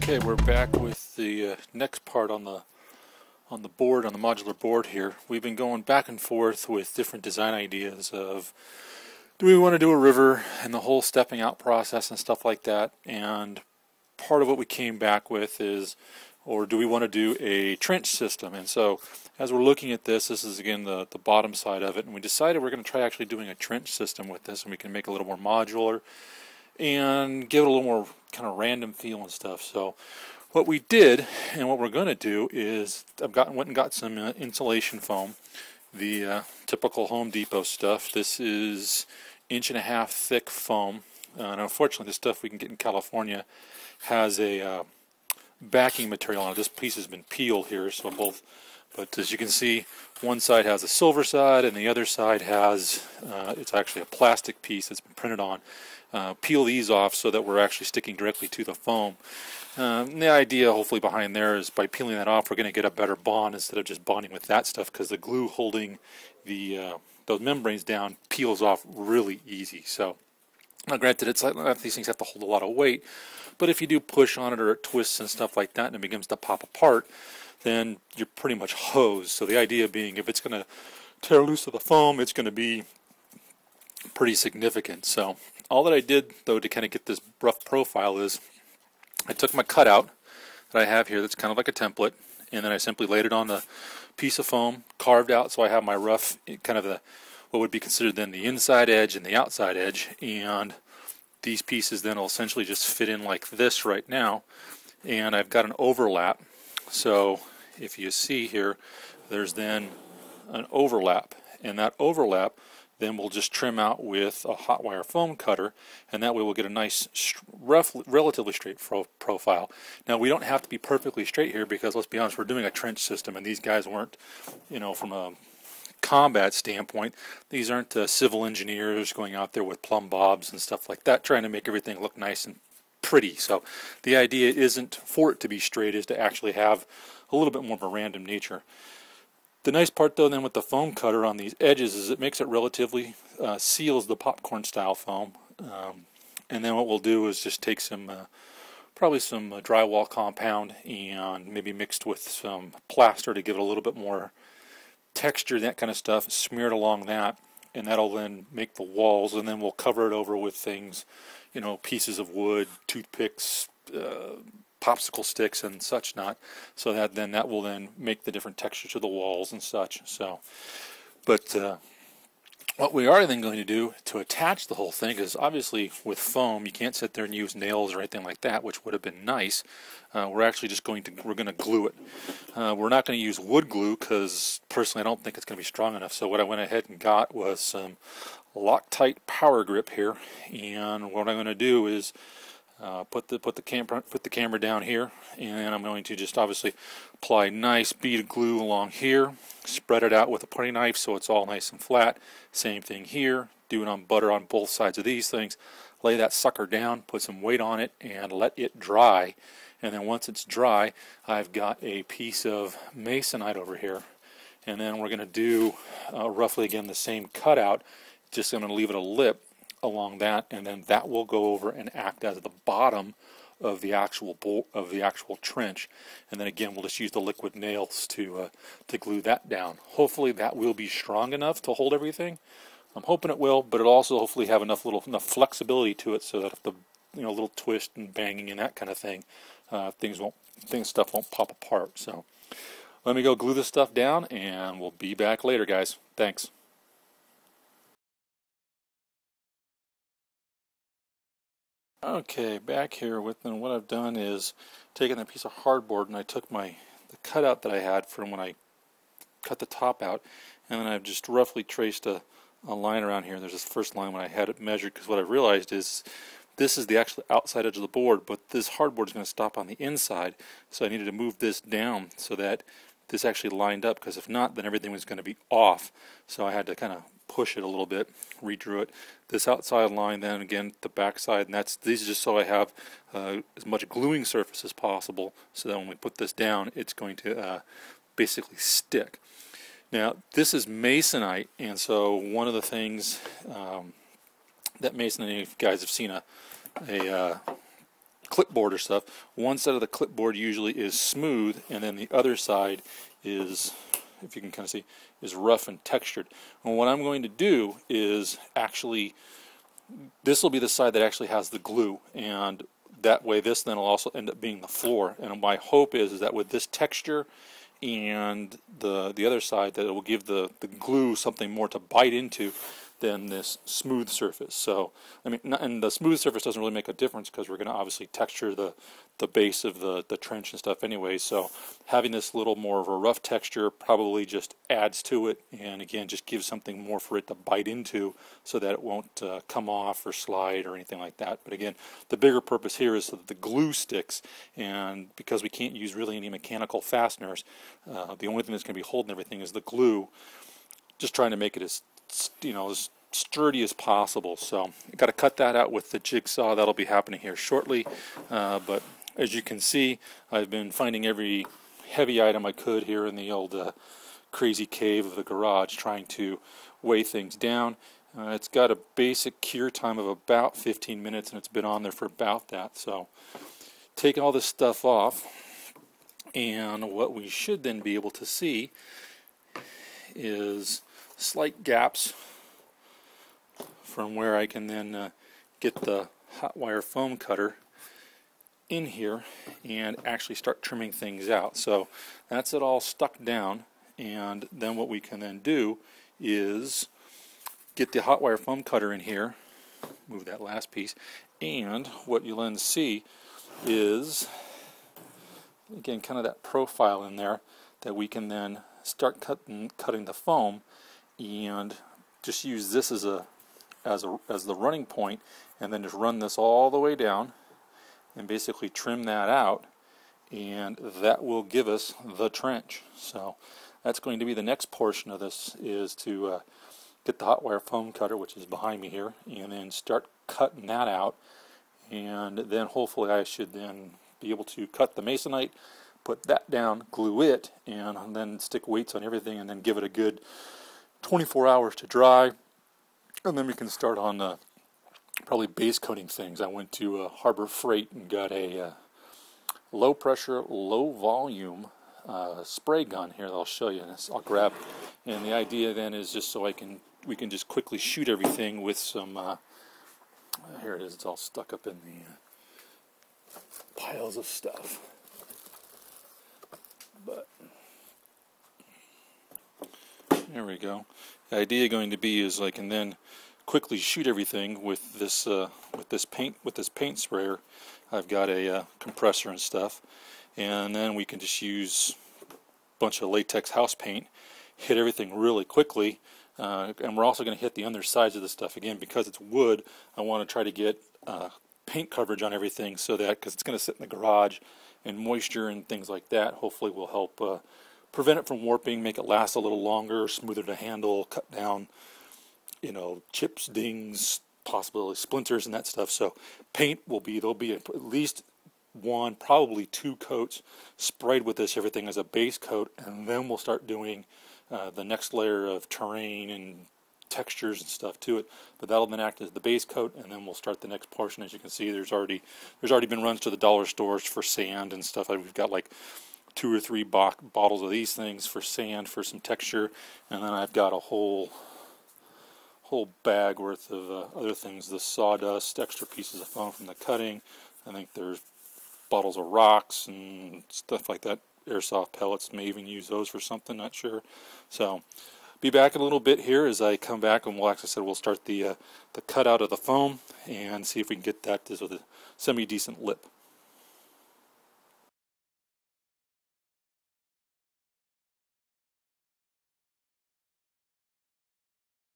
Okay, we're back with the next part on the board, on the modular board here. We've been going back and forth with different design ideas of, do we want to do a river and the whole stepping out process and stuff like that, and part of what we came back with is, or do we want to do a trench system? And so as we're looking at this is again the bottom side of it, and we decided we're going to try actually doing a trench system with this, and we can make it a little more modular and give it a little more kind of random feel and stuff. So what we did and what we're going to do is went and got some insulation foam, the typical Home Depot stuff. This is 1.5 inch thick foam, and unfortunately the stuff we can get in California has a backing material on it. This piece has been peeled here, so but as you can see, one side has a silver side and the other side has it's actually a plastic piece that's been printed on. Peel these off so that we're actually sticking directly to the foam. The idea hopefully behind there is by peeling that off we're going to get a better bond instead of just bonding with that stuff, because the glue holding those membranes down peels off really easy. So now granted, it's like these things have to hold a lot of weight, but if you do push on it or it twists and stuff like that and it begins to pop apart, then you're pretty much hosed. So the idea being, if it's going to tear loose of the foam, it's going to be pretty significant. So all that I did though to kind of get this rough profile is I took my cutout that I have here that's kind of like a template, and then I simply laid it on the piece of foam, carved out so I have my rough kind of what would be considered then the inside edge and the outside edge, and these pieces then will essentially just fit in like this right now. And I've got an overlap, so if you see here, there's then an overlap, and that overlap then we'll just trim out with a hot wire foam cutter, and that way we'll get a nice, relatively straight profile. Now we don't have to be perfectly straight here, because let's be honest, we're doing a trench system, and these guys weren't, from a combat standpoint, these aren't civil engineers going out there with plumb bobs and stuff like that, trying to make everything look nice and pretty. So the idea isn't for it to be straight, is to actually have a little bit more of a random nature. The nice part though then with the foam cutter on these edges is it makes it relatively, seals the popcorn style foam, and then what we'll do is just take some, probably some drywall compound and maybe mixed with some plaster to give it a little bit more texture, that kind of stuff, smear it along that, and that'll then make the walls, and then we'll cover it over with things, pieces of wood, toothpicks, popsicle sticks and such not, so that will then make the different texture to the walls and such. So, but what we are then going to do to attach the whole thing is, obviously with foam you can't sit there and use nails or anything like that, which would have been nice. We're actually just going to glue it. We're not going to use wood glue because personally I don't think it's going to be strong enough. So what I went ahead and got was some Loctite power grip here, and what I'm going to do is put the camera down here, and I'm going to just obviously apply a nice bead of glue along here, spread it out with a putty knife so it's all nice and flat. Same thing here, do it on butter on both sides of these things, lay that sucker down, put some weight on it, and let it dry. And then once it's dry, I've got a piece of masonite over here, and then we're going to do roughly again the same cutout, just going to leave it a lip along that, and then that will go over and act as the bottom of the actual trench. And then again we'll just use the liquid nails to glue that down. Hopefully that will be strong enough to hold everything. I'm hoping it will, but it'll also hopefully have enough flexibility to it so that if the little twist and banging and that kind of thing, stuff won't pop apart. So let me go glue this stuff down, and we'll be back later, guys. Thanks. Okay, back here with them. What I've done is taken a piece of hardboard, and I took the cutout that I had from when I cut the top out, and then I've just roughly traced a line around here. There's this first line when I had it measured, because what I realized is this is the actual outside edge of the board, but this hardboard is going to stop on the inside, so I needed to move this down so that this actually lined up, because if not, then everything was going to be off. So I had to kind of push it a little bit, redrew it. This outside line, then again the back side, and these are just so I have as much gluing surface as possible, so that when we put this down, it's going to basically stick. Now this is masonite, and so one of the things that masonite, if you guys have seen a clipboard or stuff, one side of the clipboard usually is smooth, and then the other side is, if you can kind of see, is rough and textured. And what I'm going to do is actually, this will be the side that actually has the glue, and that way this then will also end up being the floor. And my hope is that with this texture and the other side, that it will give the glue something more to bite into than this smooth surface. So, I mean, and the smooth surface doesn't really make a difference because we're going to obviously texture the base of the trench and stuff anyway. So having this little more of a rough texture probably just adds to it, and again, just gives something more for it to bite into so that it won't come off or slide or anything like that. But again, the bigger purpose here is so that the glue sticks, and because we can't use really any mechanical fasteners, the only thing that's going to be holding everything is the glue. Just trying to make it as, you know, as sturdy as possible. So got to cut that out with the jigsaw. That'll be happening here shortly. But as you can see, I've been finding every heavy item I could here in the old crazy cave of the garage, trying to weigh things down. It's got a basic cure time of about 15 minutes, and it's been on there for about that. So taking all this stuff off, and what we should then be able to see is slight gaps from where I can then get the hot wire foam cutter in here and actually start trimming things out. So that's it all stuck down, and then what we can then do is get the hot wire foam cutter in here, move that last piece, and what you'll then see is, again, kind of that profile in there that we can then start cutting the foam, and just use this as the running point, and then just run this all the way down and basically trim that out, and that will give us the trench. So that's going to be the next portion of this, is to get the hot wire foam cutter, which is behind me here, and then start cutting that out, and then hopefully I should then be able to cut the masonite, put that down, glue it, and then stick weights on everything, and then give it a good 24 hours to dry, and then we can start on probably base coating things. I went to Harbor Freight and got a low pressure, low volume spray gun here that I'll show you. I'll grab, and the idea then is just so we can just quickly shoot everything with some. Here it is. It's all stuck up in the piles of stuff, but. There we go. The idea going to be is I can then quickly shoot everything with this paint sprayer. I've got a compressor and stuff, and then we can just use a bunch of latex house paint, hit everything really quickly, and we're also going to hit the undersides of the stuff again because it's wood. I want to try to get paint coverage on everything, so that, because it's going to sit in the garage, and moisture and things like that hopefully will help prevent it from warping, make it last a little longer, smoother to handle, cut down, you know, chips, dings, possibly splinters and that stuff. So paint will be, there'll be at least one, probably two coats sprayed with this, everything as a base coat, and then we'll start doing the next layer of terrain and textures and stuff to it. But that'll then act as the base coat, and then we'll start the next portion. As you can see, there's already been runs to the dollar stores for sand and stuff. We've got like 2 or 3 bottles of these things for sand, for some texture, and then I've got a whole bag worth of other things, the sawdust, extra pieces of foam from the cutting. I think there's bottles of rocks and stuff like that, airsoft pellets, may even use those for something, not sure. So be back in a little bit here as I come back, and we'll, like I said, we'll start the cutout of the foam and see if we can get that to a semi-decent lip.